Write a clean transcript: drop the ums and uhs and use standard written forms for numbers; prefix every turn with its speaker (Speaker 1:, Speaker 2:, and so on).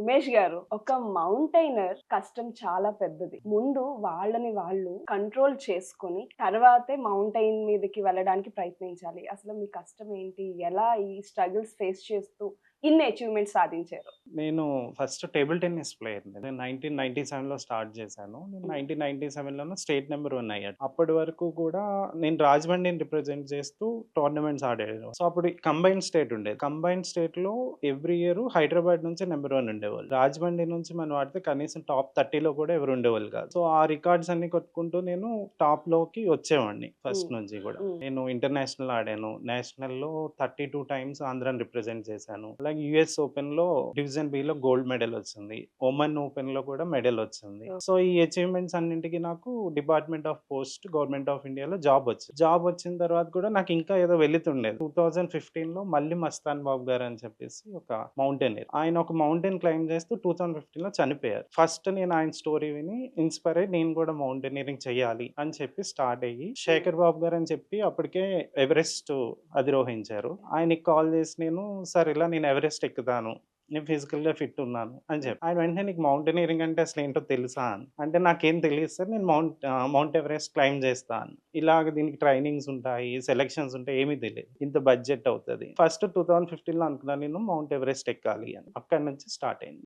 Speaker 1: ఉమేష్ గారు, ఒక మౌంటైనర్ కష్టం చాలా పెద్దది. ముందు వాళ్ళని వాళ్ళు కంట్రోల్ చేసుకొని, తర్వాతే మౌంటైన్ మీదకి వెళ్ళడానికి ప్రయత్నించాలి. అసలు మీ కష్టం ఏంటి? ఎలా ఈ స్ట్రగుల్స్ ఫేస్ చేస్తూ ఇన్ని అచీవ్‌మెంట్స్ సాధించారు?
Speaker 2: నేను ఫస్ట్ టేబుల్ టెన్నిస్ ప్లేయర్‌ని. నేను 1997లో స్టార్ట్ చేశాను. నేను
Speaker 1: హ్మ్.
Speaker 2: 1997లోనే స్టేట్ నంబర్ 1 అయ్యాను. అప్పటి వరకు కూడా నేను రాజమండ్రిని రిప్రజెంట్ చేస్తూ టోర్నమెంట్స్ ఆడాను. సో, అప్పుడు కంబైన్డ్ స్టేట్ ఉండేది. కంబైన్డ్ స్టేట్‌లో ఎవ్రీ ఇయర్ హైదరాబాద్ నుంచి నంబర్ 1 ఉండేవాళ్ళు. రాజమండ్రి నుంచి మనం ఆడితే కనీసం టాప్ 30లో కూడా ఎవరు ఉండేవాళ్ళు కాదు. సో, ఆ రికార్డ్స్ అన్నీ కొట్టుకుంటూ నేను టాప్‌లోకి వచ్చేవాడిని
Speaker 1: హ్మ్.
Speaker 2: ఫస్ట్ నుంచి కూడా.
Speaker 1: హ్మ్.
Speaker 2: నేను ఇంటర్నేషనల్ ఆడాను. నేషనల్‌లో 32 టైమ్స్ ఆంధ్రాని రిప్రజెంట్ చేశాను. అలాగే యూఎస్ ఓపెన్‌లో డివిజన్ బిలో గోల్డ్ మెడల్ వచ్చింది. ఒమన్ ఓపెన్‌లో కూడా మెడల్ వచ్చింది.
Speaker 1: ఓహ్!
Speaker 2: సో, ఈ అచీవ్‌మెంట్స్ అన్నింటికి నాకు department of post government of ఇండియాలో జాబ్ వచ్చింది. జాబ్ వచ్చిన తర్వాత కూడా నాకు ఇంకా ఏదో వెలితుండేది. 2015లో మళ్ళీ మస్తాన్ బాబు గారని చెప్పేసి ఒక మౌంటైనర్. ఆయన ఒక మౌంటైన్ క్లైంబ్ చేస్తూ 2015లో చనిపోయారు. ఫస్ట్ నేను ఆయన స్టోరీ విని ఇన్‌స్పైర్ అయ్యి నేను కూడా మౌంటైనరింగ్ చేయాలి అని చెప్పి స్టార్ట్ అయ్యి,
Speaker 1: హ్మ్.
Speaker 2: శేఖర్ బాబు గారని చెప్పి అప్పటికే ఎవరెస్ట్ అధిరోహించారు. ఆయనకి కాల్ చేసి నేను, "సార్ ఇలా నేను ఎవరెస్ట్ ఎక్కుతాను. నేను ఫిజికల్‌గా ఫిట్ ఉన్నాను" అని చెప్పి. ఆయన వెంటనే "నీకు మౌంటైనరింగ్ అంటే అసలేంటో తెలుసా?" అని. అంటే నాకేం తెలీదు సార్, నేను మౌంట్ ఎవరెస్ట్ క్లైంబ్ చేస్తా అని. ఇలాగ దీనికి ట్రైనింగ్స్ ఉంటాయి, సెలక్షన్స్ ఉంటాయి ఏమీ తెలీదు. ఇంత బడ్జెట్ అవుతది. ఫస్ట్ 2015లో అనుకున్నాను నేను మౌంట్ ఎవరెస్ట్ ఎక్కాలి అని. అక్కడి నుంచి స్టార్ట్ అయింది.